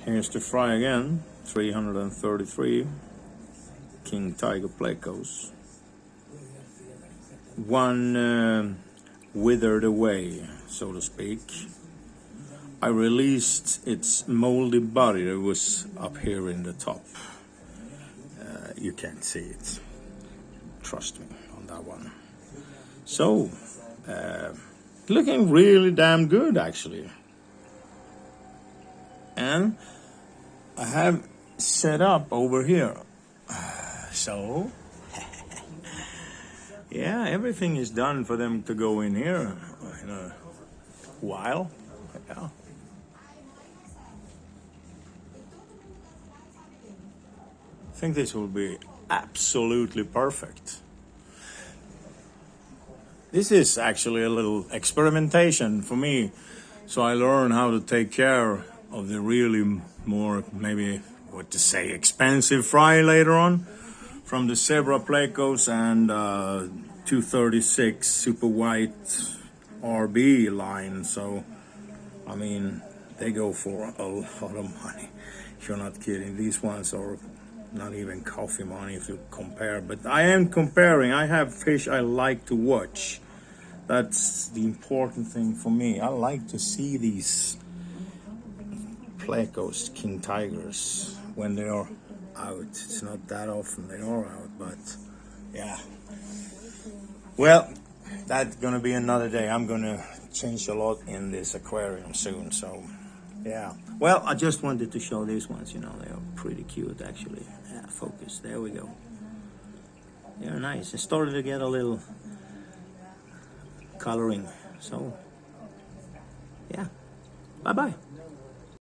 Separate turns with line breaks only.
Here's the fry again, 333 King Tiger Plecos. One withered away, so to speak. I released its moldy body that was up here in the top. You can't see it. Trust me on that one. So, looking really damn good actually. And I have set up over here. So, yeah, everything is done for them to go in here in a while. Yeah. I think this will be absolutely perfect. This is actually a little experimentation for me, so I learn how to take care of the really more, maybe what to say, expensive fry later on from the Zebra Plecos and 236 Super White RB line. So, I mean, they go for a lot of money. You're not kidding. These ones are not even coffee money if you compare. But I am comparing. I have fish I like to watch. That's the important thing for me. I like to see these Plecos, King Tigers, when they are out. It's not that often they are out, but yeah. Well, that's gonna be another day. I'm gonna change a lot in this aquarium soon, so yeah. Well, I just wanted to show these ones, you know, they are pretty cute actually. Yeah, focus, there we go. They're nice. It started to get a little coloring, so yeah. Bye-bye.